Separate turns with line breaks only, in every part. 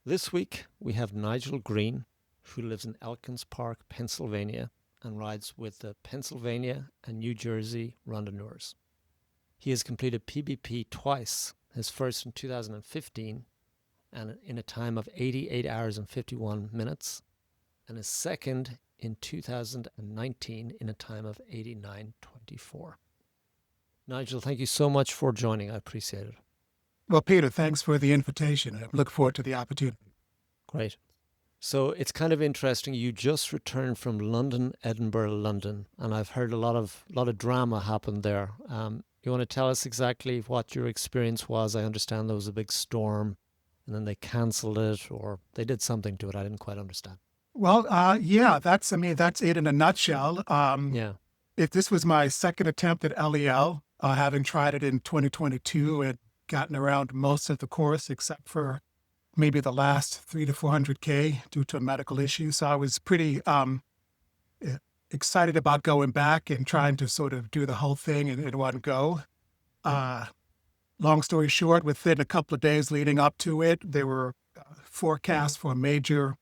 This week we have Nigel Greene, who lives in Elkins Park, Pennsylvania, and rides with the Pennsylvania and New Jersey Randonneurs. He has completed PBP twice, his first in 2015 and in a time of 88 hours and 51 minutes, and his second in 2019 in a time of 89:24. Nigel, thank you so much for joining. I appreciate it.
Well, Peter, thanks for the invitation. I look forward to the opportunity.
Great. So it's kind of interesting. You just returned from London, Edinburgh, London, and I've heard a lot of drama happened there. You want to tell us exactly what your experience was? I understand there was a big storm, and then they cancelled it, or they did something to it. I didn't quite understand.
Well, yeah, that's it in a nutshell.
Yeah.
If this was my second attempt at LEL, having tried it in 2022 and gotten around most of the course except for maybe the last 300 to 400K due to a medical issue. So I was pretty excited about going back and trying to sort of do the whole thing in one go. Long story short, within a couple of days leading up to it, there were forecasts for a major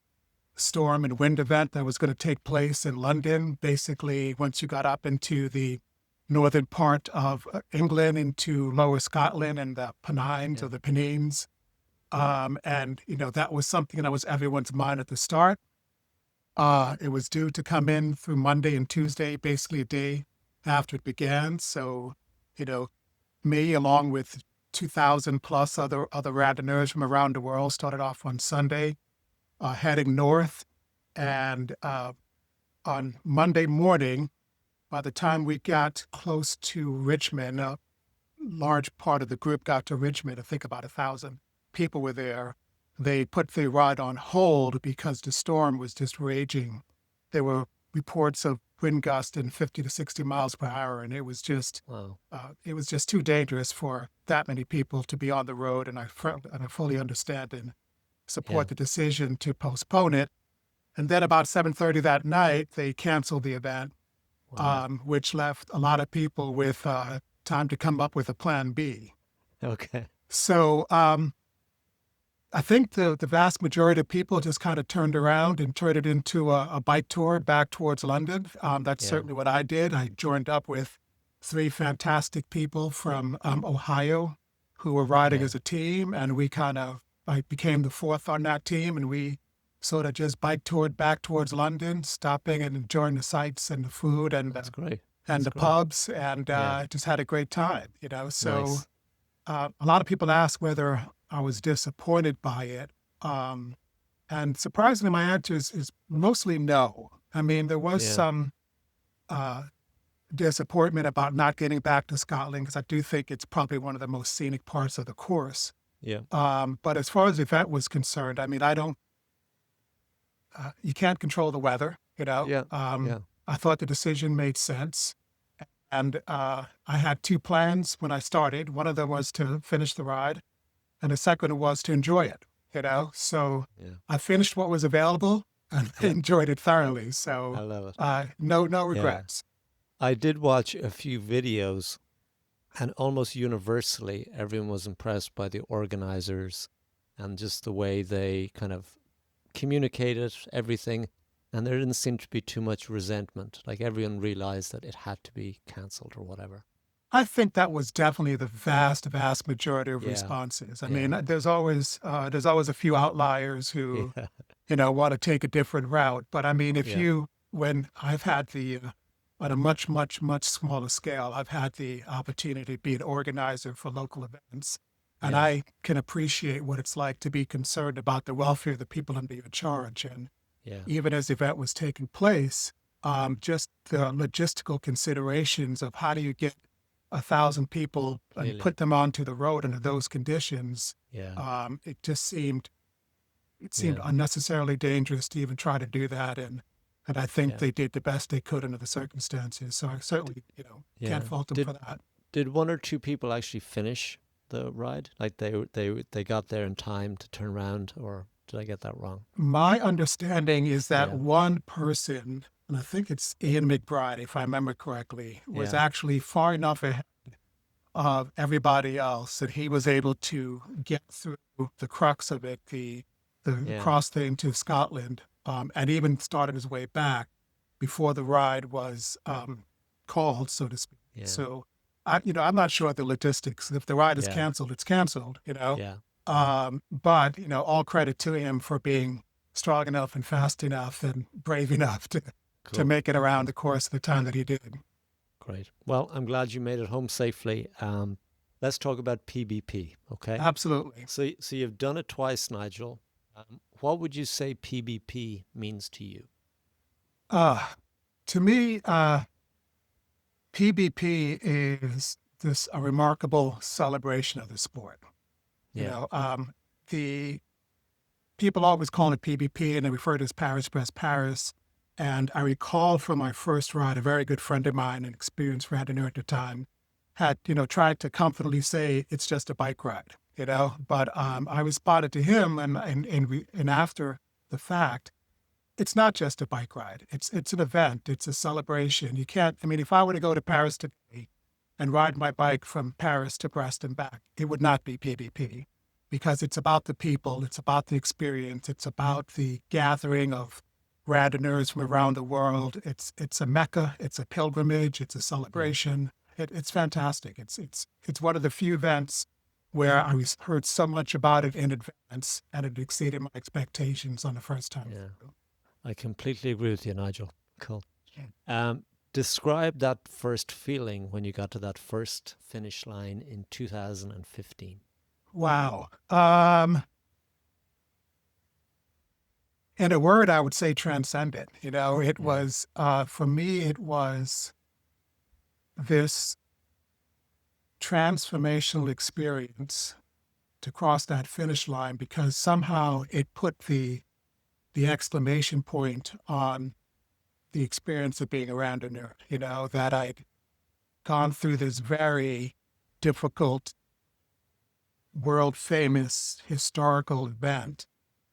storm and wind event that was going to take place in London. Basically, once you got up into the northern part of England, into lower Scotland and the Pennines or the Pennines. And, that was something that was everyone's mind at the start. It was due to come in through Monday and Tuesday, basically a day after it began. So, me, along with 2,000 plus other randonneurs from around the world, started off on Sunday, heading north. And on Monday morning, by the time we got close to Richmond, a large part of the group got to Richmond. I think about 1,000 people were there. They put the ride on hold because the storm was just raging. There were reports of wind gusts in 50 to 60 miles per hour, and it was just
Wow.
it was just too dangerous for that many people to be on the road. And I fully understand and support the decision to postpone it. And then about 7:30 that night, they canceled the event, which left a lot of people with time to come up with a plan B.
Okay.
So I think the vast majority of people just kind of turned around and turned it into a bike tour back towards London. That's certainly what I did. I joined up with 3 fantastic people from Ohio who were riding as a team, and I became the 4th on that team, and we sort of just bike toured back towards London, stopping and enjoying the sights and the food and
That's great.
and the pubs, and just had a great time. So
Nice.
a lot of people ask whether I was disappointed by it. And surprisingly, my answer is mostly no. I mean, there was some disappointment about not getting back to Scotland because I do think it's probably one of the most scenic parts of the course.
Yeah.
But as far as the event was concerned, I mean, you can't control the weather, I thought the decision made sense. And I had 2 plans when I started. One of them was to finish the ride, and the second was to enjoy it, So I finished what was available and enjoyed it thoroughly. So
I love it.
No regrets.
I did watch a few videos, and almost universally, everyone was impressed by the organizers and just the way they kind of communicated everything. And there didn't seem to be too much resentment. Like everyone realized that it had to be cancelled or whatever.
I think that was definitely the vast when of responses. I mean, there's always a few outliers who, want to take a different route. But I mean, when I've had on a much, much, much smaller scale, I've had the opportunity to be an organizer for local events. And I can appreciate what it's like to be concerned about the welfare of the people under your charge. And even as the event was taking place, just the logistical considerations of how do you get 1,000 people and put them onto the road under those conditions. It just seemed unnecessarily dangerous to even try to do that. And I think they did the best they could under the circumstances. So I certainly, can't fault them for that.
Did 1 or 2 people actually finish the ride? Like they got there in time to turn around, or did I get that wrong?
My understanding is that one person, and I think it's Ian McBride, if I remember correctly, was actually far enough ahead of everybody else that he was able to get through the crux of it, the
Yeah.
crossed into Scotland, and even started his way back before the ride was called, so to speak.
Yeah.
So, I'm not sure of the logistics. If the ride is
Yeah.
canceled, it's canceled.
Yeah.
But all credit to him for being strong enough and fast enough and brave enough to
Cool.
make it around the course of the time that he did.
Great. Well, I'm glad you made it home safely. Let's talk about PBP, okay?
Absolutely.
So you've done it twice, Nigel. What would you say PBP means to you?
To me, PBP is a remarkable celebration of the sport.
Yeah.
The people always call it PBP and they refer to it as Paris, Brest Paris. And I recall from my first ride, a very good friend of mine, an experienced randonneur at the time, had, tried to confidently say it's just a bike ride, but I responded to him and after the fact, it's not just a bike ride. It's an event. It's a celebration. You can't, I mean, if I were to go to Paris today and ride my bike from Paris to Brest and back, it would not be PBP because it's about the people. It's about the experience. It's about the gathering of randonneurs from around the world. It's a mecca. It's a pilgrimage. It's a celebration. It's fantastic. It's one of the few events where I heard so much about it in advance and it exceeded my expectations on the first time
Yeah.
through.
I completely agree with you, Nigel. Cool.
Yeah.
Describe that first feeling when you got to that first finish line in 2015.
Wow. In a word, I would say transcendent. It
Yeah.
was, for me, it was this transformational experience to cross that finish line because somehow it put the exclamation point on the experience of being a randonneur, that I'd gone through this very difficult, world famous historical event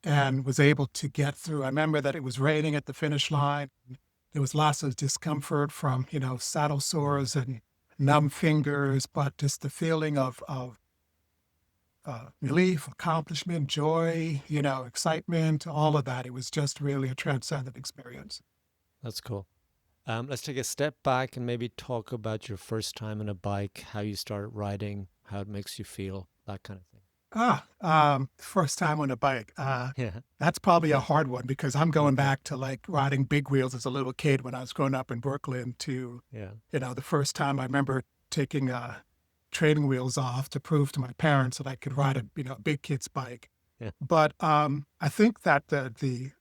and was able to get through. I remember that it was raining at the finish line. There was lots of discomfort from, saddle sores and numb fingers, but just the feeling of relief, accomplishment, joy, excitement, all of that. It was just really a transcendent experience.
That's cool. Let's take a step back and maybe talk about your first time on a bike, how you started riding, how it makes you feel, that kind of thing.
First time on a bike.
Yeah.
That's probably a hard one because I'm going
Okay.
back to like riding big wheels as a little kid when I was growing up in Brooklyn to,
Yeah.
the first time I remember taking training wheels off to prove to my parents that I could ride a big kid's bike.
Yeah.
But I think that the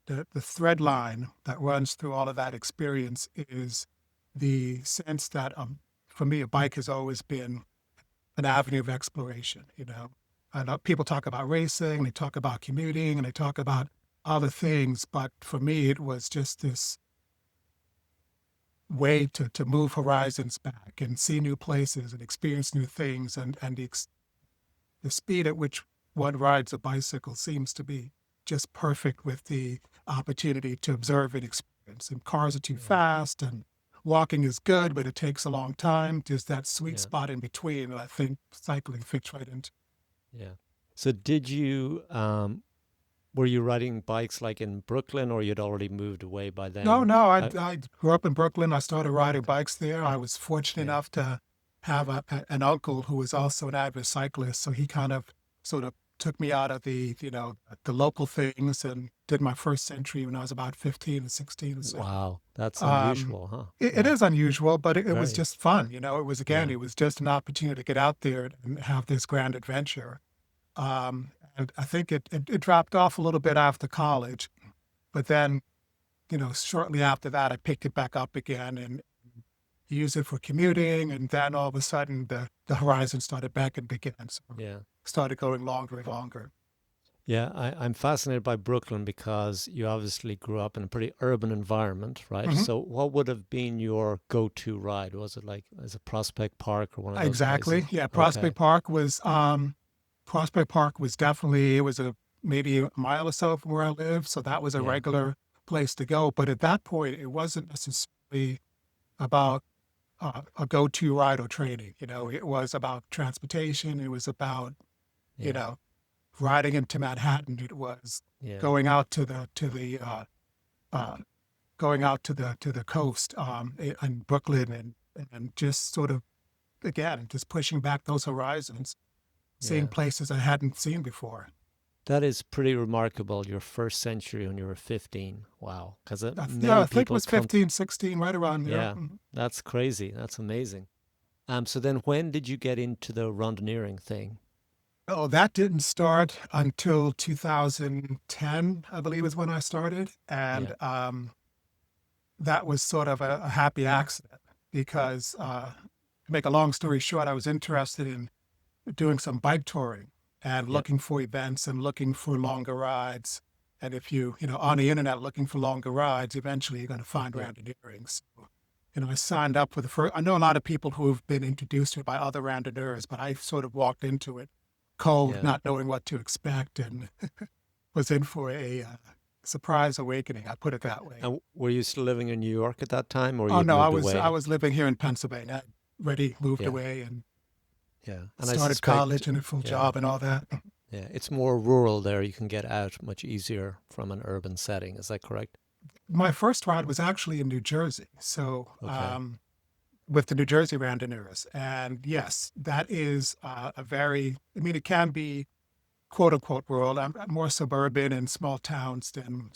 thread line that runs through all of that experience is the sense that for me, a bike has always been an avenue of exploration. I know people talk about racing, they talk about commuting, and they talk about other things, but for me, it was just this way to move horizons back and see new places and experience new things, and the speed at which one rides a bicycle seems to be just perfect with the opportunity to observe and experience. And cars are too
Yeah.
fast, and walking is good, but it takes a long time. There's that sweet
Yeah.
spot in between that I think cycling fits right into.
Yeah. So did you were you riding bikes like in Brooklyn or you'd already moved away by
No,
then?
no,
Uh,
I grew up in Brooklyn. I started riding
okay.
bikes there. I was fortunate
Yeah.
enough to have an uncle who was also an avid cyclist. So he kind of sort of took me out of the local things and did my first century when I was about 15 or 16 or so.
Wow. That's
Um,
unusual, huh?
it
Yeah.
is unusual, but it was
Very.
just fun. It was, again,
Yeah.
it was just an opportunity to get out there and have this grand adventure. And I think it dropped off a little bit after college, but then shortly after that, I picked it back up again and used it for commuting. And then all of a sudden, the horizon started back and again. So
Yeah.
started going longer and longer.
Yeah, I'm fascinated by Brooklyn because you obviously grew up in a pretty urban environment, right?
Hmm.
So what would have been your go-to ride? Was it like as a Prospect Park or one of those
Exactly.
places?
Yeah.
Okay.
Prospect Park was definitely, it was maybe a mile or so from where I live. So that was a
Yeah.
regular place to go. But at that point, it wasn't necessarily about a go-to ride or training. It was about transportation. It was about, you
Yeah.
know, riding into Manhattan. It was
Yeah.
going out to the going out to the coast in Brooklyn and just sort of again just pushing back those horizons, seeing
Yeah.
places I hadn't seen before.
That is pretty remarkable. Your first century when you were 15. Wow. Because
Yeah,
many
I think it
people
was
come.
15, 16, right around there.
Yeah. That's crazy. That's amazing. So then when did you get into the randonneuring thing?
Oh, that didn't start until 2010, I believe is when I started.
Yeah.
And that was sort of a happy accident because, to make a long story short, I was interested in doing some bike touring and
Yeah.
looking for events and looking for longer rides. And if on the internet looking for longer rides, eventually you're going to find
Yeah.
randonneuring. So, I signed up for the first. I know a lot of people who've been introduced to it by other randonneurs, but I sort of walked into it cold,
Yeah.
not knowing what to expect, and was in for a surprise awakening. I put it that way.
And were you still living in New York at that time or
Oh
you'd
no, I
moved
was I
away?
was living here in Pennsylvania. I'd already moved
Yeah.
away and
Yeah. And I
started
suspect,
college and a full
yeah.
job and all that.
Yeah. It's more rural there. You can get out much easier from an urban setting. Is that correct?
My first ride was actually in New Jersey, so
Okay.
with the New Jersey Randonneurs, and yes, that is a very. I mean, it can be quote unquote rural. I'm more suburban and small towns than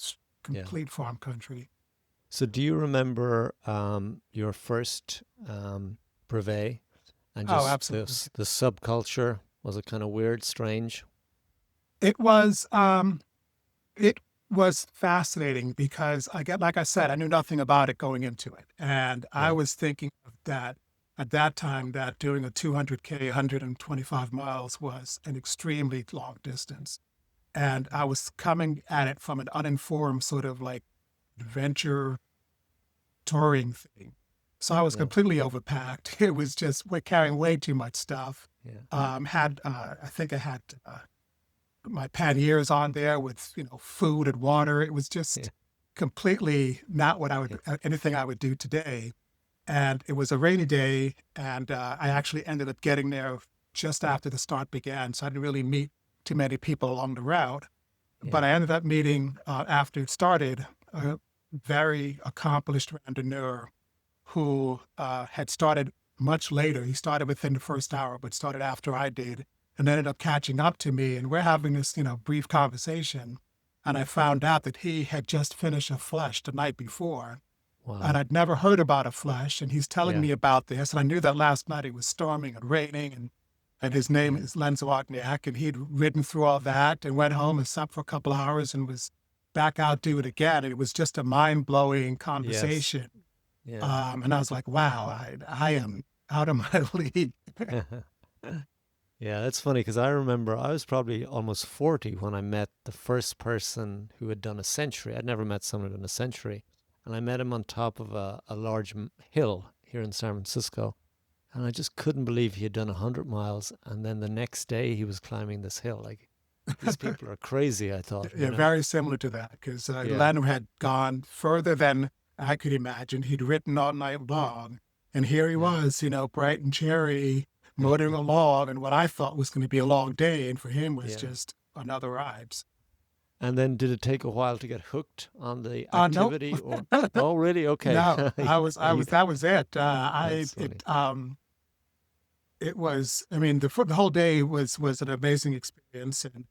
Yeah.
complete farm country.
So do you remember your first brevet and
Oh,
just
absolutely.
the subculture? Was it kind of weird, strange?
It was it was fascinating because like I said, I knew nothing about it going into it, and I
Yeah.
was thinking of that at that time that doing a 200K, 125 miles was an extremely long distance, and I was coming at it from an uninformed sort of like adventure touring thing. So I was
Yeah.
completely overpacked. It was just we're carrying way too much stuff.
Yeah.
Had I think I had my panniers on there with food and water. It was
Yeah.
just completely not what I would
Yeah.
anything I would do today. And it was a rainy day, and I actually ended up getting there just after the start began, so I didn't really meet too many people along the route.
Yeah.
But I ended up meeting after it started a very accomplished randonneur who had started much later. He started within the first hour, but started after I did, and ended up catching up to me. And we're having this, brief conversation. And I found out that he had just finished a flush the night before, and
Wow.
I'd never heard about a flush. And he's telling
Yeah.
me about this, and I knew that last night it was storming and raining, and his name
Yeah.
is Len Zawakniak, and he'd ridden through all that and went home and slept for a couple hours and was back out do it again. And it was just a mind blowing
Yes.
conversation.
Yeah.
And I was like, wow, I am out of my league.
Yeah, that's funny because I remember I was probably almost 40 when I met the first person who had done a century. I'd never met someone who had done a century. And I met him on top of a large hill here in San Francisco. And I just couldn't believe he had done 100 miles. And then the next day he was climbing this hill. Like, these people are crazy, I thought,
Yeah, very similar to that because
Yeah.
Len had gone further than I could imagine. He'd ridden all night long. And here he
Yeah.
was, bright and cheery, motoring along, and what I thought was going to be a long day, and for him was
Yeah.
just another ride.
And then did it take a while to get hooked on the
Nope.
activity or oh really? Okay.
No,
You
that was it.
that's funny.
It was, I mean, the whole day was an amazing experience. And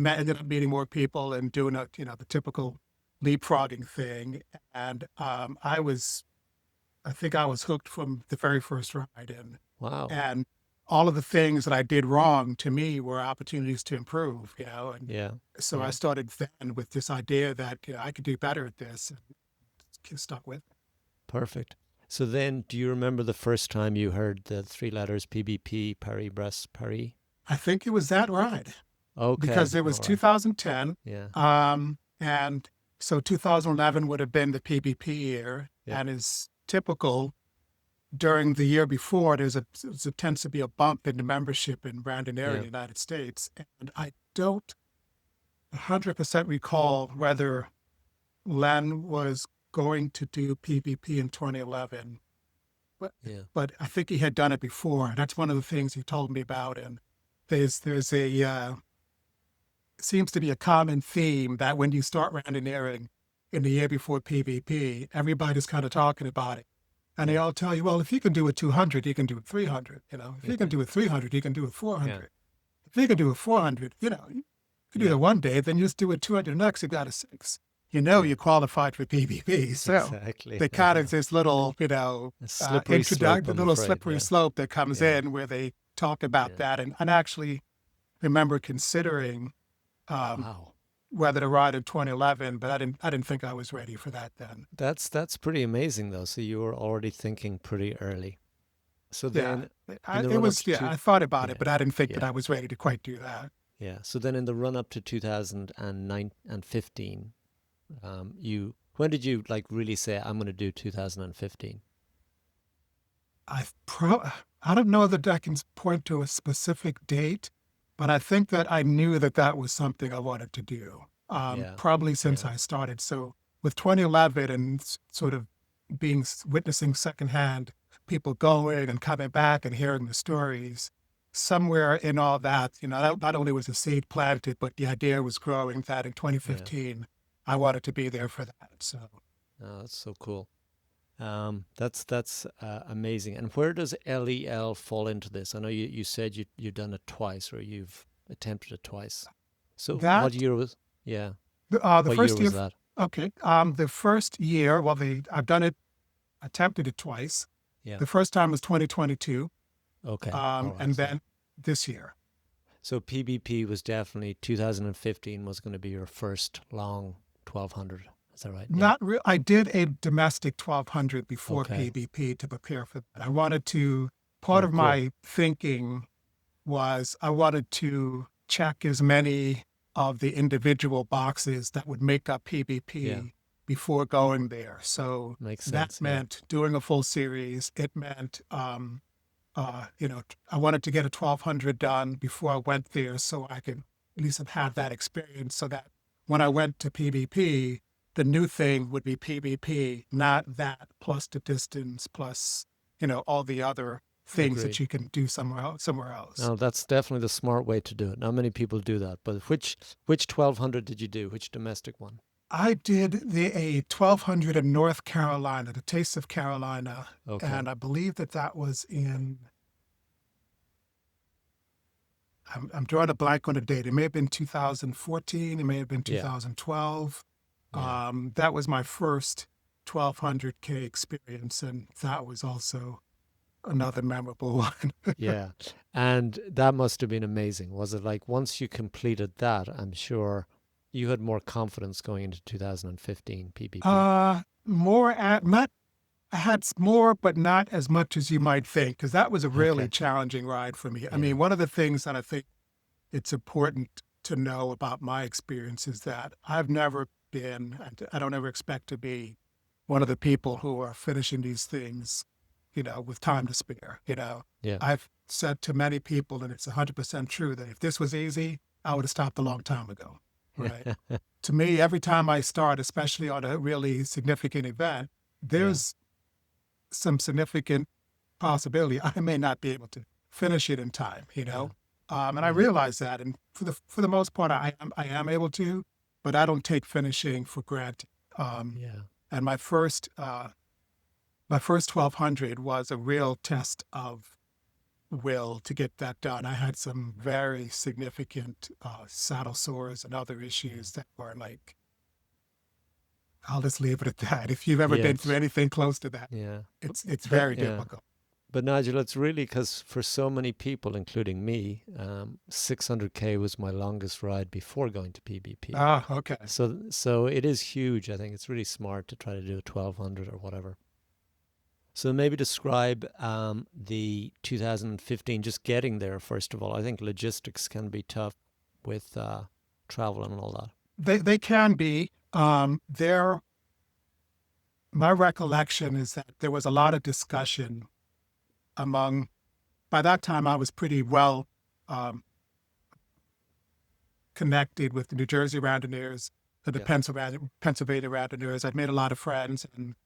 ended up meeting more people and doing the typical leapfrogging thing. And I think I was hooked from the very first ride.
Wow.
And all of the things that I did wrong to me were opportunities to improve, and
Yeah.
so I
Yeah.
started then with this idea that I could do better at this and stuck with it.
Perfect. So then do you remember the first time you heard the three letters PBP, Paris, Brest, Paris?
I think it was that ride because
Okay.
it was
All right.
2010.
Yeah.
And so 2011 would have been the PBP year.
Yeah.
And as typical during the year before, there tends to be a bump in the membership in Randonneurs in
Yeah.
the United States. And I don't 100% recall whether Len was going to do PBP in 2011, but
Yeah.
I think he had done it before. That's one of the things he told me about. And there's a seems to be a common theme that when you start randonneuring in the year before PBP, everybody's kind of talking about it. And they
Yeah.
all tell you, well, if you can do a 200, you can do a 300. If you can do a 300, you can do a
Yeah.
400. If you can do a 400, you can do
Yeah.
that one day, then you just do a 200 next, you got a 6.
Yeah.
You qualified for PBP. So
Exactly.
they kind of this little,
A slippery slope, I'm
little
afraid.
slippery
Yeah.
slope that comes
Yeah.
in where they talk about
Yeah.
that. And actually remember considering
Wow.
whether to ride in 2011, but I didn't think I was ready for that then.
That's pretty amazing though. So you were already thinking pretty early. So
Yeah,
then in the run up to
I thought about
yeah,
it, but I didn't think that
yeah,
I was ready to quite do that.
yeah. So then in the run up to 2009 and 15, when did you like really say I'm going to do 2015?
I I don't know that I can point to a specific date, but I think that I knew that that was something I wanted to do.
Yeah.
Probably since
Yeah.
I started. So with 2011 and sort of witnessing secondhand people going and coming back and hearing the stories, somewhere in all that, not only was the seed planted, but the idea was growing that in
Yeah.
2015, I wanted to be there for that. So
Oh, that's so cool. That's amazing. And where does LEL fall into this? I know you said you've done it twice or you've attempted it twice. So what
that
year was? Yeah.
the
What year
first year,
was that?
okay, the first year, well, I've done it, attempted it twice.
Yeah.
The first time was 2022,
Okay. All right.
and
So
then this year.
so PBP was definitely 2015 was going to be your first long 1200. Is that right? Yeah.
Not real. I did a domestic 1200 before
Okay.
PBP to prepare for that. I wanted to, part
Oh,
of
cool.
my thinking was I wanted to check as many of the individual boxes that would make up
Yeah.
PBP before going there. So
Makes
that
sense. Yeah.
meant doing a full series. It meant, I wanted to get a 1200 done before I went there so I could at least have had that experience so that when I went to PBP, the new thing would be PBP, not that plus the distance plus, all the other things
Agreed.
that you can do somewhere else.
No, that's definitely the smart way to do it. Not many people do that. But which 1200 did you do? Which domestic one?
I did a 1200 in North Carolina, the Taste of Carolina,
Okay.
and I believe that was in. I'm drawing a blank on the date. It may have been 2014. It may have been
Yeah.
2012.
Yeah.
That was my first 1200K experience, and that was also another memorable one.
Yeah. And that must have been amazing. Was it like once you completed that, I'm sure you had more confidence going into 2015 PBP?
Not I had more, but not as much as you might think, because that was a really
Okay.
challenging ride for me. I
Yeah.
mean, one of the things that I think it's important to know about my experience is that I've never been, and I don't ever expect to be, one of the people who are finishing these things, with time to spare.
Yeah.
I've said to many people, and it's 100% true, that if this was easy, I would have stopped a long time ago. Right? To me, every time I start, especially on a really significant event, there's some significant possibility I may not be able to finish it in time,
Yeah.
and I
Yeah.
realize that, and for the most part, I am able to, but I don't take finishing for granted.
Yeah.
And my first 1200 was a real test of will to get that done. I had some very significant saddle sores and other issues that were like, I'll just leave it at that. If you've ever
Yeah.
been through anything close to that,
Yeah.
it's
But
very
yeah.
difficult.
But Nigel, it's really because for so many people, including me, 600K was my longest ride before going to PBP.
Ah, okay.
So it is huge. I think it's really smart to try to do a 1200 or whatever. So maybe describe the 2015, just getting there, first of all. I think logistics can be tough with travel and all that.
They can be. My recollection is that there was a lot of discussion by that time I was pretty well connected with the New Jersey Randonneurs and the
Yeah.
Pennsylvania Randonneurs. I'd made a lot of friends, and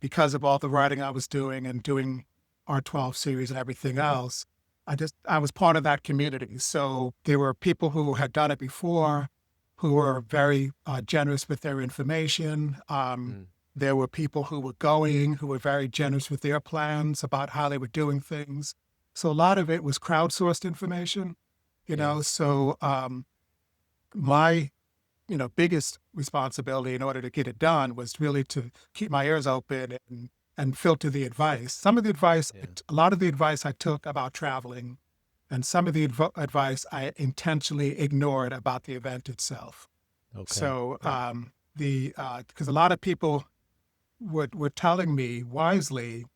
because of all the writing I was doing and doing our 12 series and everything else, I was part of that community. So there were people who had done it before, who were very generous with their information.
Mm.
There were people who were going, who were very generous with their plans about how they were doing things. So a lot of it was crowdsourced information,
Yeah.
So my, biggest responsibility in order to get it done was really to keep my ears open and filter the advice. Some of the advice,
Yeah.
a lot of the advice I took about traveling, and some of the advice I intentionally ignored about the event itself.
Okay.
So
Yeah.
because a lot of people were telling me wisely,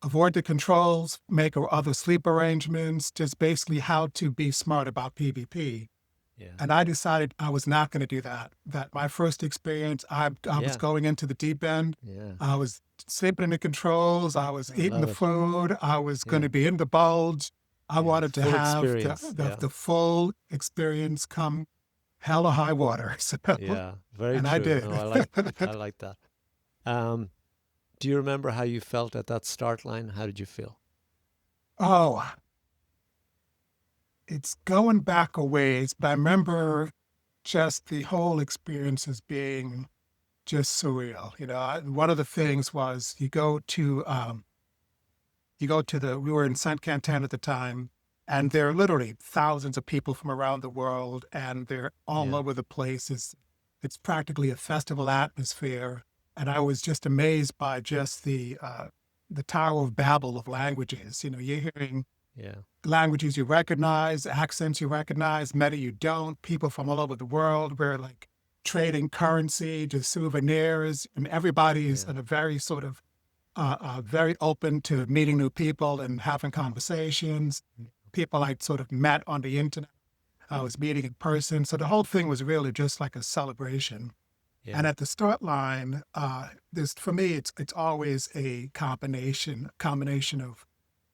avoid the controls, make other sleep arrangements, just basically how to be smart about PBP.
Yeah.
And I decided I was not going to do that. That my first experience, I was
Yeah.
going into the deep end.
Yeah.
I was sleeping in the controls. I was
I
eating the
love it.
food. I was going
Yeah.
to be in the bulge. I
Yeah.
wanted to
Full
have
experience. Yeah.
the full experience come hell or high water. So,
Yeah. Very
and I
true.
did.
No, I like that. Um, do you remember how you felt at that start line? How did you feel?
Oh, it's going back a ways, but I remember just the whole experience as being just surreal. One of the things was we were in Saint Quentin at the time, and there are literally thousands of people from around the world, and they're all
Yeah.
over the place. It's practically a festival atmosphere, and I was just amazed by just the Tower of Babel of languages. You're hearing
Yeah.
languages you recognize, accents you recognize, many you don't, people from all over the world. We're like trading currency, just souvenirs, and everybody is
Yeah.
in a very sort of very open to meeting new people and having conversations. People I sort of met on the internet, I was meeting in person. So the whole thing was really just like a celebration. And
Yeah.
at the start line, this for me, it's always a combination of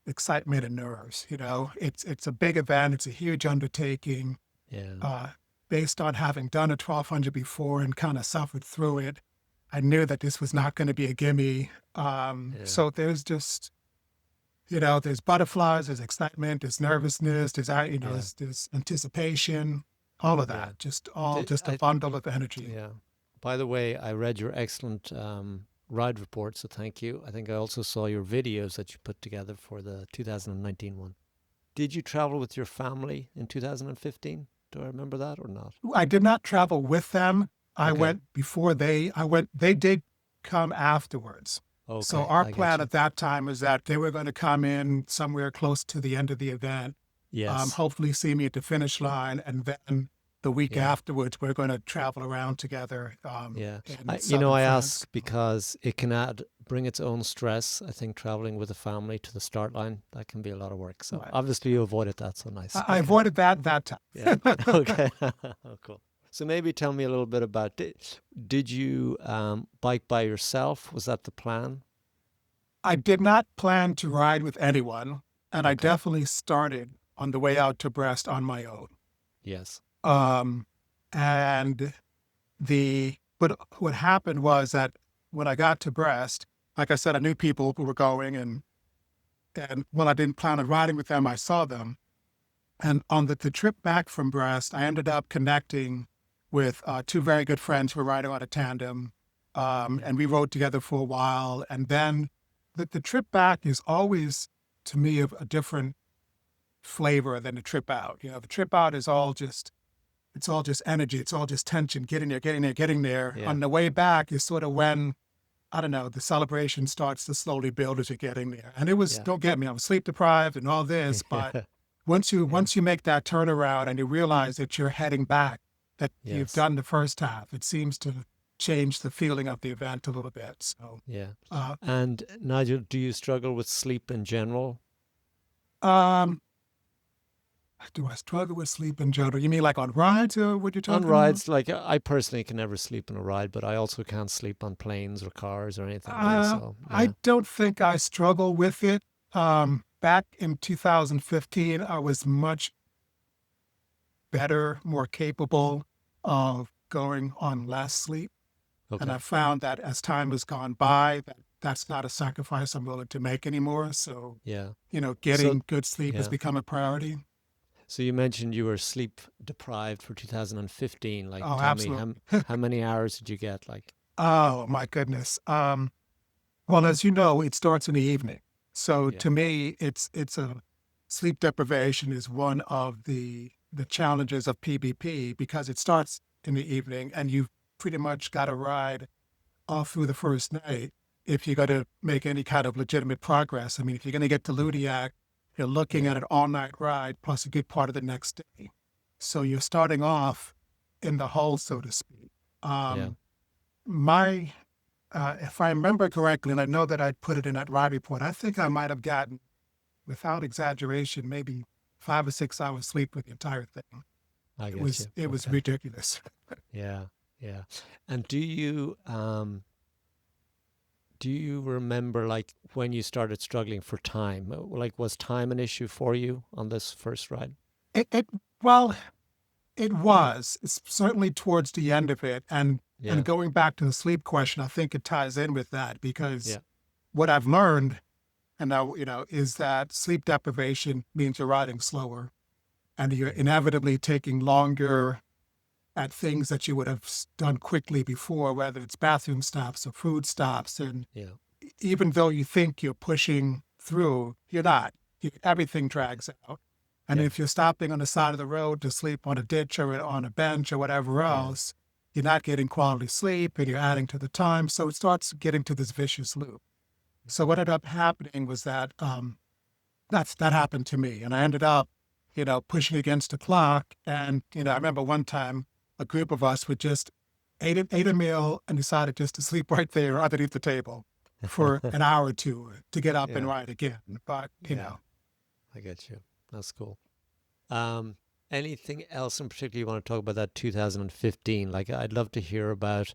excitement and nerves. It's a big event. It's a huge undertaking.
Yeah.
Uh, Based on having done a 1200 before and kind of suffered through it, I knew that this was not going to be a gimme.
Yeah.
So there's just, there's butterflies, there's excitement, there's nervousness,
Yeah.
there's anticipation, all of
Yeah.
that,
Did
just a
I?
bundle of energy.
Yeah. By the way, I read your excellent ride report, so thank you. I think I also saw your videos that you put together for the 2019 one. Did you travel with your family in 2015? Do I remember that or not?
I did not travel with them. I
Okay.
went before they did come afterwards. So
Okay.
our
I get
plan
you.
at that time was that they were going to come in somewhere close to the end of the event,
Yes.
hopefully see me at the finish line, and then the week
Yeah.
afterwards we're going to travel around together
Yeah.
in southern
I
France.
ask because it can bring its own stress. I think traveling with a family to the start line, that can be a lot of work. So
Right.
obviously you avoided that. So nice.
I
Okay.
avoided that time.
Yeah. Okay. Oh, cool. So maybe tell me a little bit about did you bike by yourself? Was that the plan?
I did not plan to ride with anyone, and I
Okay.
definitely started on the way out to Brest on my own.
Yes.
Um, and but what happened was that when I got to Brest, like I said, I knew people who were going, and when I didn't plan on riding with them, I saw them. And on the trip back from Brest, I ended up connecting with two very good friends who were riding on a tandem,
Yeah.
and we rode together for a while. And then the trip back is always, to me, of a different flavor than the trip out. The trip out is it's all just energy. It's all just tension, getting there, getting there, getting there.
Yeah.
On the way back is sort of when, I don't know, the celebration starts to slowly build as you're getting there. And it was,
Yeah.
don't get me, I was sleep deprived and all this, but once you make that turnaround and you realize that you're heading back, that you've
Yes.
done the first half, it seems to change the feeling of the event a little bit. So,
Yeah.
uh,
And Nigel, do you struggle with sleep in general?
um, do I struggle with sleep in general? You mean like on rides or what you're
On
talking about?
rides, like I personally can never sleep on a ride, but I also can't sleep on planes or cars or anything really. So
I
yeah.
don't think I struggle with it. Back in 2015, I was much better, more capable of going on less sleep. And
Okay.
I found that as time has gone by, that that's not a sacrifice I'm willing to make anymore. So,
Yeah. So
getting good sleep has
yeah.
become a priority.
So you mentioned you were sleep deprived for 2015. Like,
Oh,
tell me
absolutely.
how many hours did you get? Like,
Oh my goodness. Well, as you know, it starts in the evening. So
yeah,
to me, it's a sleep deprivation is one of the challenges of PBP because it starts in the evening and you've pretty much got to ride all through the first night if you're going to make any kind of legitimate progress. I mean, if you're going to get to Ludiac, you're looking
yeah,
at an all-night ride plus a good part of the next day. So you're starting off in the hole, so to speak.
yeah.
Um, my if I remember correctly, and I know that I put it in that ride report, I think I might have gotten, without exaggeration, maybe 5 or 6 hours sleep for the entire thing.
I
It
get
was
you.
it was
Okay.
ridiculous.
Yeah, yeah. And do you remember like when you started struggling for time? Like, was time an issue for you on this first ride?
It well, it was. It's certainly towards the end of it, and
Yeah,
going back to the sleep question, I think it ties in with that because
yeah,
what I've learned, and now is that sleep deprivation means you're riding slower, and you're
yeah,
inevitably taking longer at things that you would have done quickly before, whether it's bathroom stops or food stops. And
yeah,
even though you think you're pushing through, you're not. Everything drags out. And
yeah,
if you're stopping on the side of the road to sleep on a ditch or on a bench or whatever
yeah,
else, you're not getting quality sleep and you're adding to the time. So it starts getting to this vicious loop. So what ended up happening was that that happened to me. And I ended up, pushing against the clock. And, I remember one time a group of us would just ate a meal and decided just to sleep right there underneath the table for an hour or two to get up and
yeah,
ride again. But,
yeah. I get you. That's cool. Um, Anything else in particular you want to talk about that 2015? Like, I'd love to hear about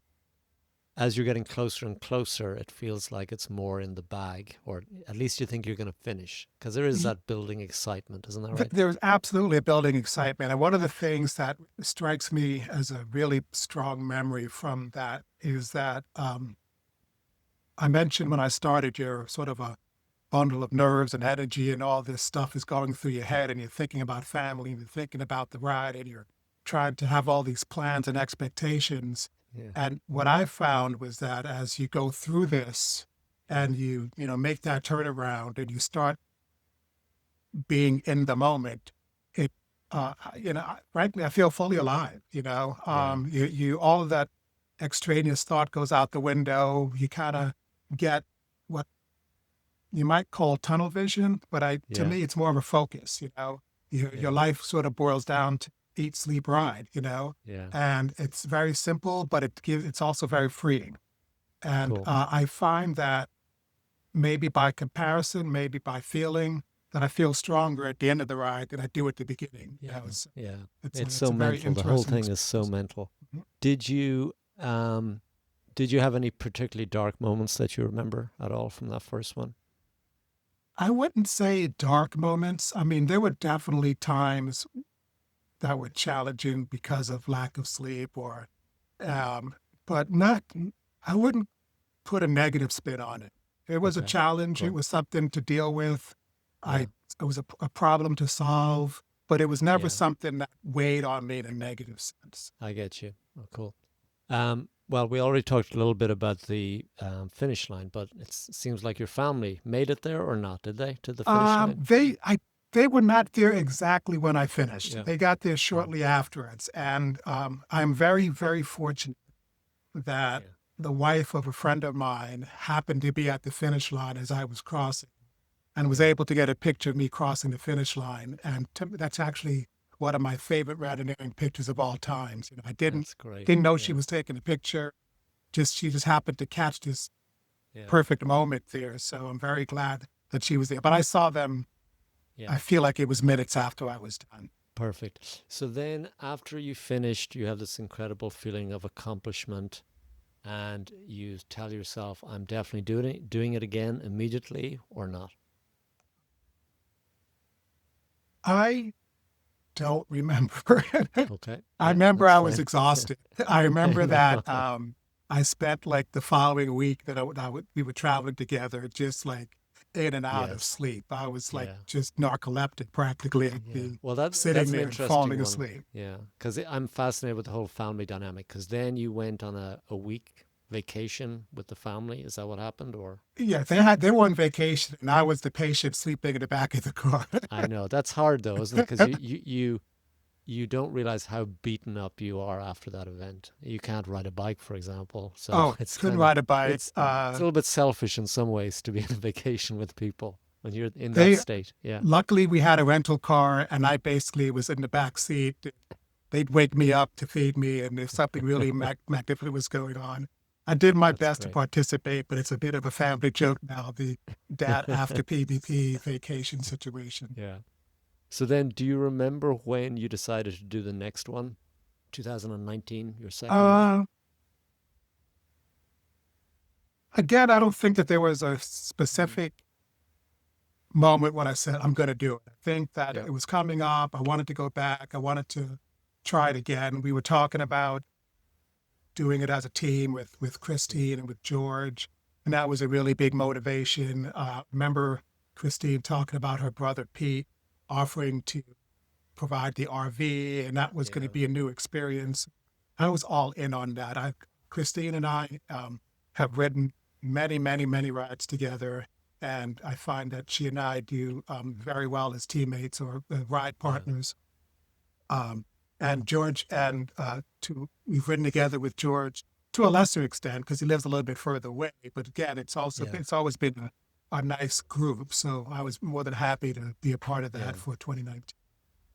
as you're getting closer and closer, it feels like it's more in the bag, or at least you think you're going to finish, because there is that building excitement, isn't that right?
there's absolutely a building excitement. And one of the things that strikes me as a really strong memory from that is that I mentioned when I started, you're sort of a bundle of nerves and energy, and all this stuff is going through your head, and you're thinking about family, and you're thinking about the ride, and you're trying to have all these plans and expectations.
Yeah,
And what I found was that as you go through this and you make that turnaround and you start being in the moment, it, frankly, I feel fully alive.
yeah,
All of that extraneous thought goes out the window. You kind of get what you might call tunnel vision, but to
yeah,
me, it's more of a focus. Your
yeah,
life sort of boils down to eat, sleep, ride.
yeah.
And it's very simple, but it's also very freeing. And
Cool.
I find that maybe by comparison, maybe by feeling that I feel stronger at the end of the ride than I do at the beginning.
Yeah,
So
yeah.
it's
It's
it's
so
a very
mental. The whole
interesting
thing is so
experience.
mental.
Mhm.
Did you um did you have any particularly dark moments that you remember at all from that first one?
I wouldn't say dark moments. I mean, there were definitely times that were challenging because of lack of sleep or um, but not I wouldn't put a negative spin on it. It was a
Okay,
challenge. It
cool.
was something to deal with.
Yeah,
It was a problem to solve, but it was never
yeah.
something that weighed on me in a negative sense.
I get you. Oh, cool. Well, we already talked a little bit about the finish line, but it seems like your family made it there or not, did they, to the finish
Um,
line?
they I they were not there exactly when I finished.
Yeah.
They got there
Mm.
shortly afterwards, and I'm very, very fortunate that
Yeah.
the wife of a friend of mine happened to be at the finish line as I was crossing, and was
Yeah.
able to get a picture of me crossing the finish line. And that's actually one of my favorite randonneuring pictures of all times. I didn't
That's great.
didn't know she
Yeah.
was taking a picture. She just happened to catch this
Yeah.
perfect moment there. So I'm very glad that she was there. But I saw them.
Yeah.
I feel like it was minutes after I was done.
Perfect. So then after you finished, you have this incredible feeling of accomplishment and you tell yourself, I'm definitely doing it again immediately or not.
I don't remember.
Okay.
I
Yeah,
remember
that's
I was
fine.
exhausted. I
I
remember that
know.
I spent like the following week that we were traveling together, just like in and out of
Yes.
sleep. I was like
Yeah.
just narcoleptic practically. I'd
Yeah.
be
Well,
sitting
that's an
there and
interesting
falling
one.
asleep.
Yeah. Because I'm fascinated with the whole family dynamic. Because then you went on a week vacation with the family. Is that what happened? Or
Yeah, they were on vacation, and I was the patient sleeping in the back of the car.
I know that's hard though, isn't it? Because you don't realize how beaten up you are after that event. You can't ride a bike, for example. So
Oh,
it's
couldn't
kind of
ride a bike.
it's a little bit selfish in some ways to be on a vacation with people when you're in that
They
state. Yeah.
luckily we had a rental car, and I basically was in the back seat. They'd wake me up to feed me, and if something really magnificent was going on, I did my
That's
best to
great.
participate. But it's a bit of a family joke now, the dad after PBP vacation situation.
Yeah. So then, do you remember when you decided to do the next one? 2019, your second one?
Uh, Again, I don't think that there was a specific moment when I said I'm going to do it. I think that
Yeah.
it was coming up. I wanted to go back. I wanted to try it again. We were talking about doing it as a team with
Yeah.
Christine and with George, and that was a really big motivation. Remember Christine talking about her brother Pete offering to provide the RV, and that was going to
Yeah.
be a new experience. I was all in on that. Christine and I have ridden many, many, many rides together, and I find that she and I do very well as teammates or ride
Yeah.
partners. Um, and George and we've ridden together with George to a lesser extent because he lives a little bit further away. But again,
Yeah.
it's always been a nice group. So I was more than happy to be a part of
Yeah.
that for 2019.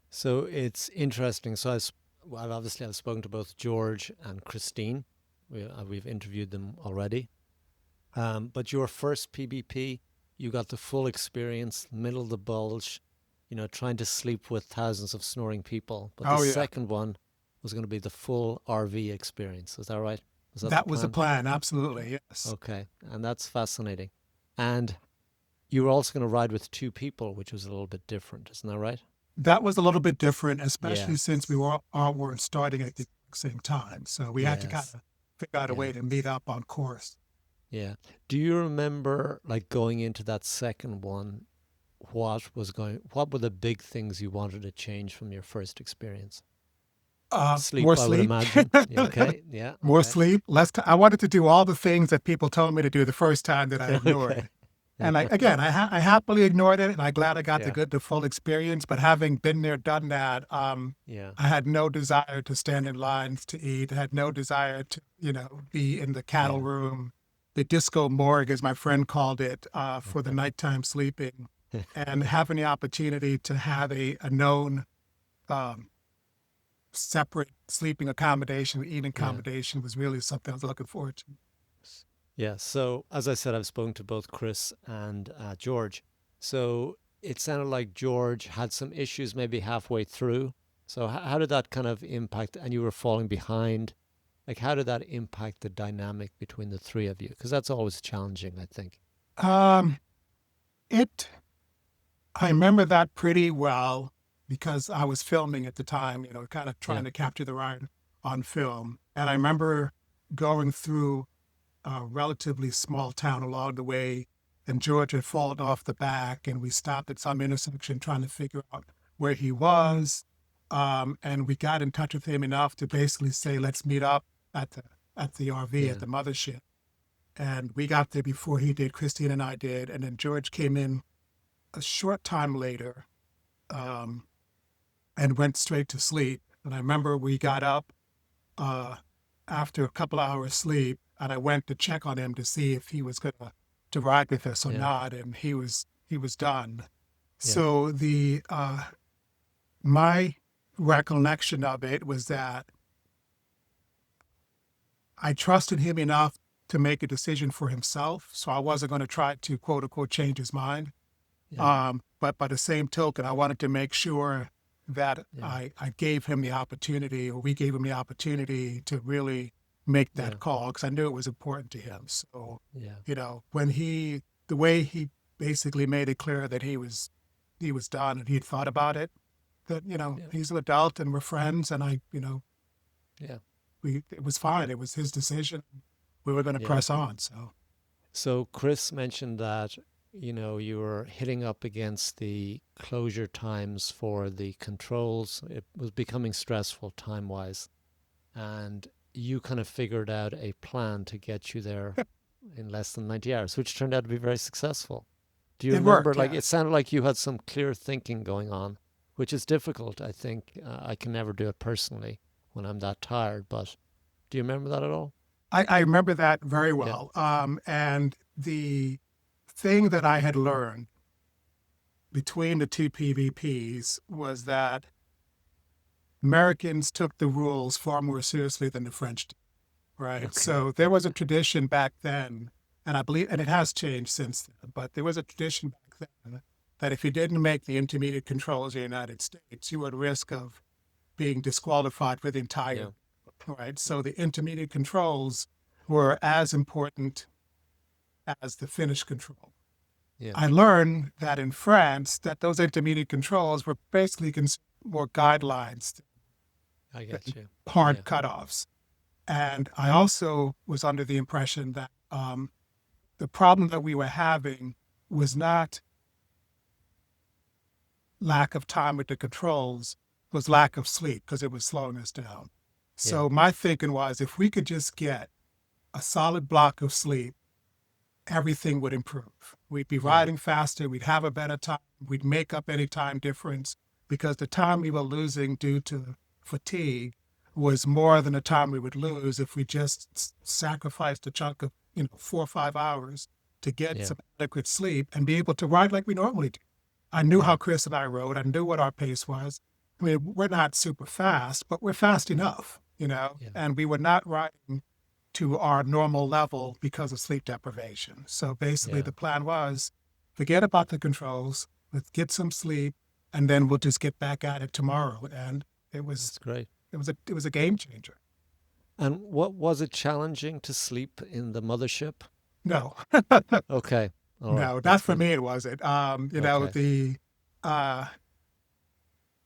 So it's interesting. So well, obviously, I've spoken to both George and Christine. We've interviewed them already. But your first PBP, you got the full experience, middle of the bulge, trying to sleep with thousands of snoring people. But the
Oh yeah,
second one was going to be the full RV experience. Is that right? Was that the
that was the
plan?
plan. Absolutely, yes.
Okay. And that's fascinating. And you were also going to ride with two people, which was a little bit different. Isn't that right?
That was a little bit different,
Yeah.
especially since we all weren't starting at the same time. So we had to kind
Yes.
of figure out a
Yeah.
way to meet up on course.
Yeah. Do you remember like going into that second one, what were the big things you wanted to change from your first experience?
More
Sleep, I would
sleep,
imagine. Yeah, okay. Yeah.
more
Okay.
sleep, I wanted to do all the things that people told me to do the first time that I
Okay.
ignored. And I happily ignored it, and I'm glad I got
Yeah.
the full experience. But having been there, done that,
Yeah.
I had no desire to stand in lines to eat. I had no desire to, be in the cattle
Yeah.
room, the disco morgue, as my friend called it, for the nighttime sleeping, and having the opportunity to have a known um, separate sleeping accommodation, eating
Yeah.
accommodation was really something I was looking forward to.
Yeah. So, as I said, I've spoken to both Chris and George. So, it sounded like George had some issues maybe halfway through. So, how did that kind of impact? And you were falling behind. Like, how did that impact the dynamic between the three of you? Because that's always challenging, I think.
Um, it I remember that pretty well because I was filming at the time, kind of
Yeah.
trying to capture the ride on film. And I remember going through a relatively small town along the way, and George had fallen off the back, and we stopped at some intersection trying to figure out where he was. And we got in touch with him enough to basically say, let's meet up at the RV at
Yeah.
the mothership. And we got there before he did, Christine and I did. And then George came in a short time later um, and went straight to sleep. And I remember we got up uh, after a couple hours sleep, and I went to check on him to see if he was going to ride with us or
Yeah.
not, and he was done.
Yeah.
So the my recollection of it was that I trusted him enough to make a decision for himself, so I wasn't going to try to quote unquote change his mind.
Yeah.
But by the same token, I wanted to make sure that
Yeah.
I gave him the opportunity, or we gave him the opportunity to really make
Yeah.
that call because I knew it was important to him. So,
Yeah.
when the way he basically made it clear that he was done and he'd thought about it, that,
Yeah.
he's an adult and we're friends. And
Yeah.
it was fine. It was his decision. we were going to
Yeah.
press on. So
So Chris mentioned that, you were hitting up against the closure times for the controls. It was becoming stressful time-wise, and you kind of figured out a plan to get you there in less than 90 hours, which turned out to be very successful. Do you
it
remember,
worked,
like, it
yes.
sounded like you had some clear thinking going on, which is difficult, I think. I can never do it personally when I'm that tired, but do you remember that at all?
I remember that very
Yeah.
well. And the thing that I had learned between the two PBPs was that Americans took the rules far more seriously than the French did, right?
Okay.
So there was a tradition back then, and I believe, and it has changed since then, but there was a tradition back then that if you didn't make the intermediate controls in the United States, you were at risk of being disqualified for the
Yeah.
entire, right? So the intermediate controls were as important as the finish control.
Yeah.
I learned that in France, that those intermediate controls were basically more guidelines,
I get you.
hard
Yeah.
cutoffs. And I also was under the impression that the problem that we were having was not lack of time with the controls, was lack of sleep because it was slowing us down.
Yeah.
So my thinking was if we could just get a solid block of sleep, everything would improve. We'd be
Yeah.
riding faster, we'd have a better time, we'd make up any time difference because the time we were losing due to fatigue was more than the time we would lose if we just sacrificed a chunk of 4 or 5 hours to get
Yeah.
some adequate sleep and be able to ride like we normally do. I knew
Yeah.
how Chris and I rode. I knew what our pace was. I mean, we're not super fast, but we're fast enough,
Yeah.
and we were not riding to our normal level because of sleep deprivation. So basically
Yeah.
the plan was forget about the controls, let's get some sleep, and then we'll just get back at it tomorrow. And it was
That's great.
it was a game changer.
And what was it challenging to sleep in the mothership?
No,
Okay. All right.
no, not
That's
for
good.
me. It wasn't.
Okay.
The uh,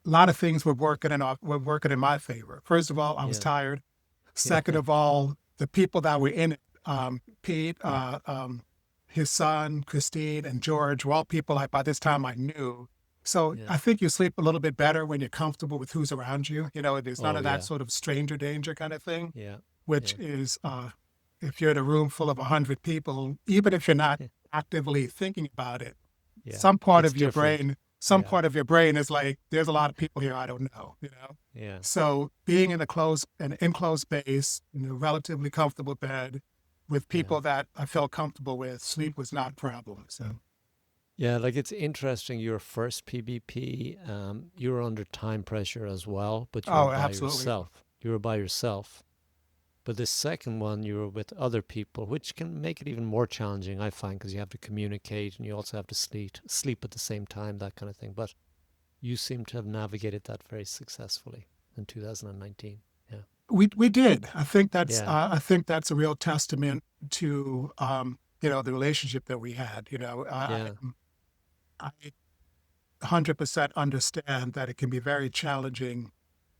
a lot of things were working in my favor. First of all, I was
Yeah.
tired.
Yeah.
Second of all, the people that were in it, Pete, his son, Christine, and George, were all people by this time I knew. So
Yeah.
I think you sleep a little bit better when you're comfortable with who's around you. There's none
Oh,
of that
yeah.
sort of stranger danger kind of thing,
Yeah.
which
Yeah.
is if you're in a room full of 100 people, even if you're not actively thinking about it,
Yeah.
some part
It's
of your
different.
brain, some
Yeah.
part of your brain is like, there's a lot of people here I don't know.
Yeah.
So being in an enclosed space, in a relatively comfortable bed with
Yeah.
people that I felt comfortable with, sleep was not a problem. So
Yeah. Like, it's interesting. Your first PBP, you were under time pressure as well, but you were
oh,
by
absolutely.
yourself. You were by yourself. But the second one, you were with other people, which can make it even more challenging, I find, because you have to communicate and you also have to sleep at the same time, that kind of thing. But you seem to have navigated that very successfully in 2019. Yeah.
We did.
Yeah.
I think that's a real testament to the relationship that we had.
Yeah.
I 100% understand that it can be very challenging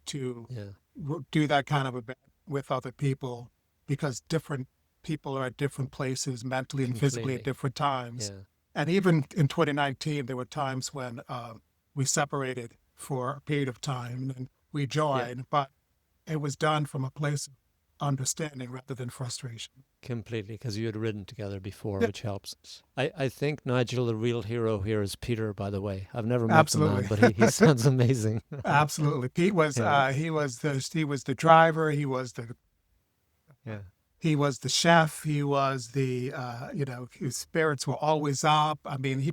to
Yeah.
do that kind of event with other people because different people are at different places mentally and physically at
Completely.
different times.
Yeah.
And even in 2019, there were times when we separated for a period of time and then we
Yeah.
joined, but it was done from a place of understanding rather than frustration.
Completely. Because you had ridden together before,
Yeah,
which helps. I think, Nigel, the real hero here is Peter, by the way. I've never met the man,
absolutely.
but he sounds amazing.
Absolutely. Pete was
Yeah.
he was the driver,
Yeah.
he was the chef, he was his spirits were always up. I mean, he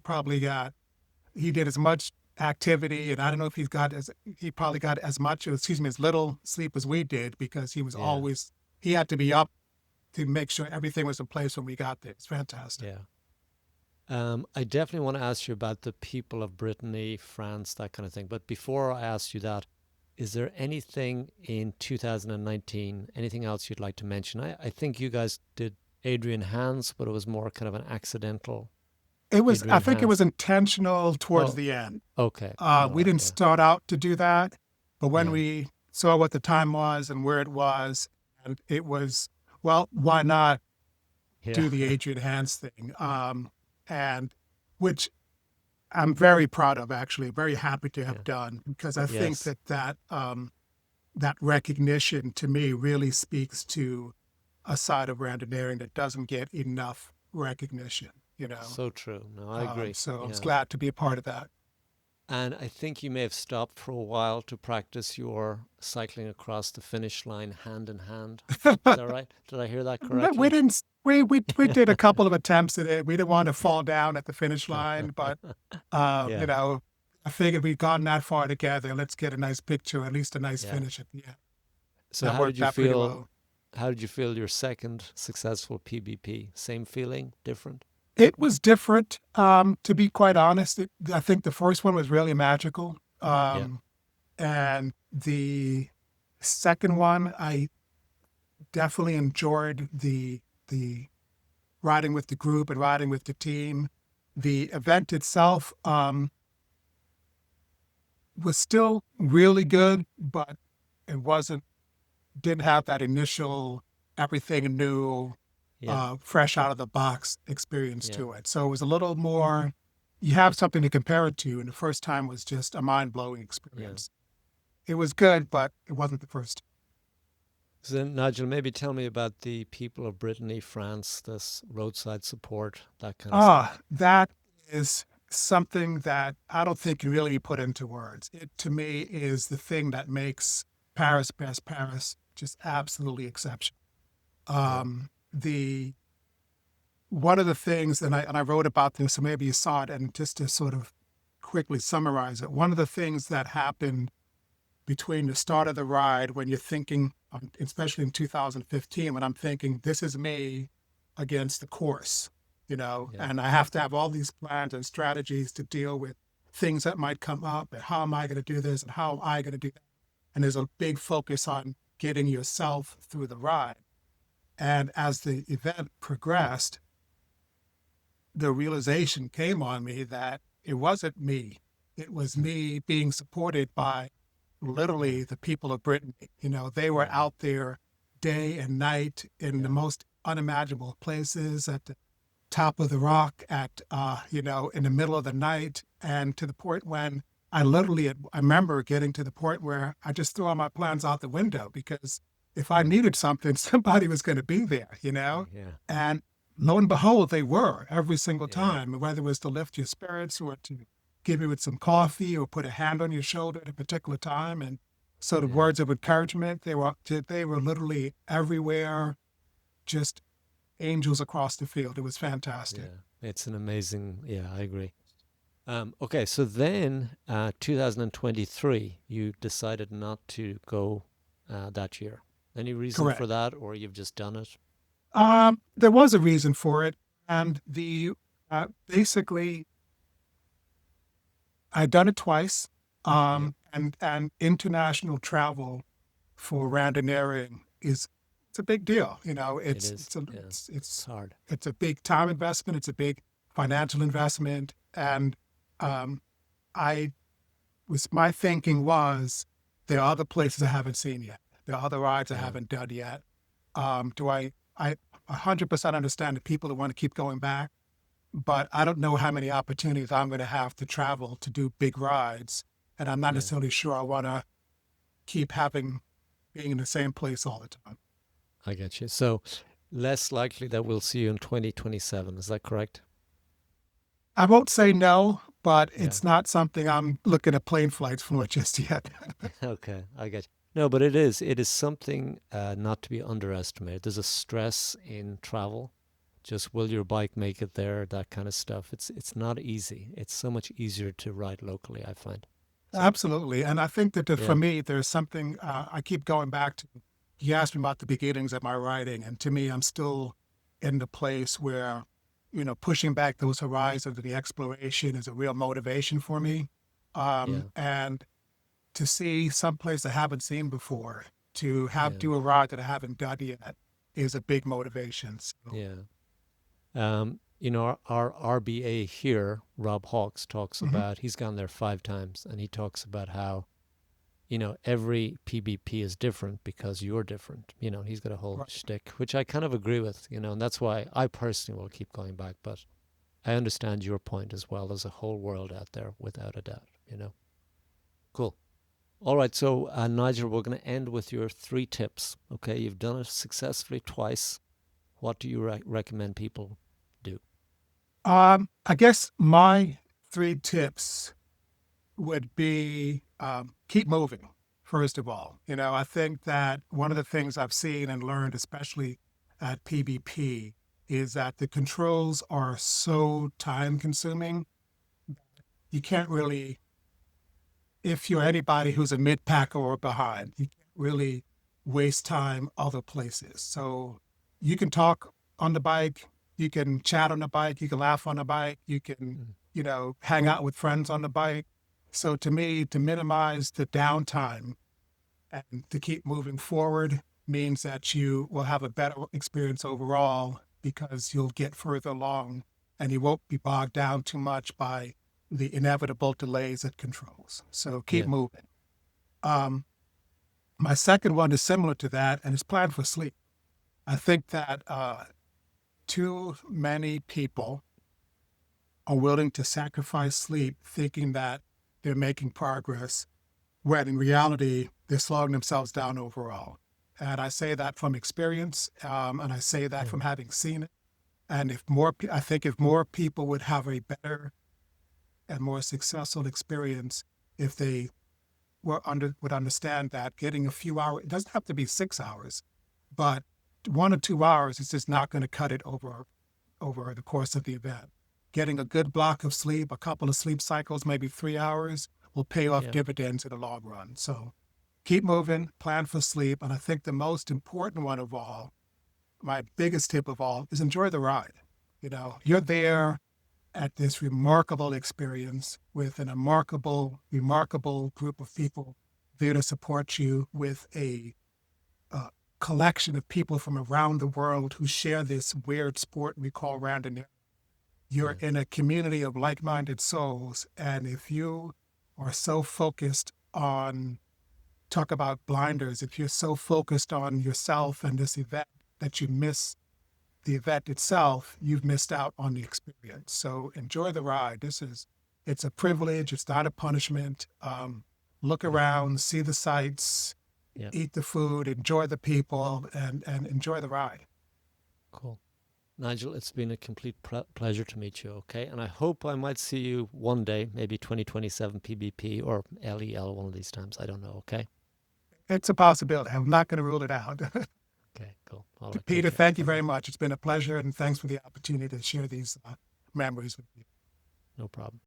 did as much activity, and I don't know if he probably got as much, as little sleep as we did because
Yeah.
he had to be up to make sure everything was in place when we got there. It's fantastic.
Yeah. I definitely want to ask you about the people of Brittany, France, that kind of thing. But before I ask you that, is there anything in 2019, anything else you'd like to mention? I think you guys did Adrian Hans, but it was more kind of an accidental
I
Adrian
think it
Hans.
was intentional towards
Oh,
the end.
okay. All
We
right.
didn't
Yeah.
start out to do that, but when
Yeah.
we saw what the time was and where it was, and it was, well, why not?
Yeah.
do the Adrian Hans thing, and which I'm very proud of, actually, very happy to have
Yeah.
done, because I think
Yes.
that recognition to me really speaks to a side of randonneuring that doesn't get enough recognition, you know.
So true. No, I agree.
So I was
Yeah.
glad to be a part of that.
And I think you may have stopped for a while to practice your cycling across the finish line hand in hand. Is that right? Did I hear that
But we
correctly?
didn't. We did a couple of attempts at it. We didn't want to fall down at the finish line, but you
Yeah.
know, I figured we'd gone that far together. Let's get a nice picture, at least a nice
Yeah.
finish at the end.
So
That
how did
worked
you
out pretty
feel?
well.
How did you feel your second successful PBP? Same feeling? Different?
It was different, to be quite honest. I think the first one was really magical,
Yeah.
and the second one, I definitely enjoyed the riding with the group and riding with the team. The event itself was still really good, but it wasn't didn't have that initial everything new,
Yeah.
fresh out of the box experience
Yeah.
to it. So it was a little more. You have something to compare it to, and the first time was just a mind blowing
Yeah.
experience. It was good, but it wasn't the first.
So then, Nigel, maybe tell me about the people of Brittany, France, this roadside support, that kind of stuff.
That is something that I don't think can really be put into words. It to me is the thing that makes Paris Brest Paris just absolutely exceptional.
Yeah.
The one of the things, and I wrote about this, so maybe you saw it, and just to sort of quickly summarize it, one of the things that happened between the start of the ride when you're thinking, especially in 2015, when I'm thinking, this is me against the course,
Yeah.
and I have to have all these plans and strategies to deal with things that might come up, and how am I going to do this, and how am I going to do that? And there's a big focus on getting yourself through the ride. And as the event progressed, the realization came on me that it wasn't me. It was
Mm.
me being supported by
Yeah.
literally the people of Britain. They were
Yeah.
out there day and night in the
Yeah.
most unimaginable places, at the top of the rock, in the middle of the night, and to the point when I remember getting to the point where I just threw all my plans out the window, because if I
Yeah.
needed something, somebody was going to be there.
Yeah.
And lo and behold, they were every single
Yeah.
time, whether it was to lift your spirits or to give you with some coffee or put a hand on your shoulder at a particular time. And sort of
Yeah.
words of encouragement. They were literally everywhere, just angels across the field. It was fantastic.
Yeah. It's an amazing. Yeah, I agree. Okay, so then 2023, you decided not to go that year. Any reason for
Correct.
that, or you've just done it?
There was a reason for it, and the basically I'd done it twice.
Yeah,
And international travel for randonneuring is it's a big deal.
it
It's
is.
it's a
Yeah, it's
it's
hard.
it's a big time investment. It's a big financial investment, and um, I my thinking was, there are other places I haven't seen yet. There are other rides I
Yeah,
haven't done yet. Do I 100% understand that people that want to keep going back, but I don't know how many opportunities I'm going to have to travel to do big rides. And I'm not
yeah,
necessarily sure I want to keep being in the same place all the time.
I get you. So less likely that we'll see you in 2027. Is that correct?
I won't say no, but
Yeah.
it's not something I'm looking at plane flights for just yet.
Okay, I get you. No, but it is. It is something not to be underestimated. There's a stress in travel. Just will your bike make it there? That kind of stuff. It's not easy. It's so much easier to ride locally, I find. So
Absolutely. And I think that for
yeah,
me, there's something I keep going back to. You asked me about the beginnings of my writing. And to me, I'm still in the place where, pushing back those horizons of the exploration is a real motivation for me.
yeah,
And to see some place I haven't seen before, to have
yeah,
do a ride that I haven't done yet, is a big motivation. So,
yeah. Our RBA here, Rob Hawks, talks
mhm.
about he's gone there 5 times, and he talks about how every PBP is different because you're different. He's got a whole
Right.
shtick, which I kind of agree with, and that's why I personally will keep going back. But I understand your point as well. There's a whole world out there without a doubt. Cool. All right. So, Nigel, we're going to end with your 3 tips. Okay. You've done it successfully twice. What do you recommend people do?
I guess my 3 tips would be keep moving, first of all. I think that one of the things I've seen and learned, especially at PBP, is that the controls are so time consuming. You can't really, if you're anybody who's a mid packer or behind, you can't really waste time other places. So you can talk on the bike, you can chat on the bike, you can laugh on the bike, you can,
Mm.
hang out with friends on the bike. So to me, to minimize the downtime and to keep moving forward means that you will have a better experience overall because you'll get further along and you won't be bogged down too much by the inevitable delays at controls. So keep
Yeah.
moving. Um, my second one is similar to that, and it's plan for sleep. I think that too many people are willing to sacrifice sleep thinking that they're making progress, when in reality, they're slowing themselves down overall. And I say that from experience, and I say that
Yeah.
from having seen it. And I think if more people would have a better and more successful experience, if they would understand that getting a few hours, it doesn't have to be 6 hours, but 1 or 2 hours is just not going to cut it over the course of the event. Getting a good block of sleep, a couple of sleep cycles, maybe 3 hours, will pay off
Yeah.
dividends in the long run. So keep moving, plan for sleep. And I think the most important one of all, my biggest tip of all, is enjoy the ride. You're there at this remarkable experience with an remarkable group of people there to support you with a collection of people from around the world who share this weird sport we call randonneurs. You're
Yeah.
in a community of like-minded souls, and if you are so focused on, talk about blinders, if you're so focused on yourself and this event that you miss the event itself, you've missed out on the experience. So enjoy the ride. It's a privilege. It's not a punishment. Look
Yeah.
around, see the sights,
Yeah.
eat the food, enjoy the people, and enjoy the ride.
Cool. Nigel, it's been a complete pleasure to meet you, okay? And I hope I might see you one day, maybe 2027 PBP or LEL one of these times. I don't know, okay?
It's a possibility. I'm not going to rule it out.
Okay, cool. All right, take
Peter,
care.
thank you
Bye-bye.
very much. It's been a pleasure, and thanks for the opportunity to share these memories with you.
No problem.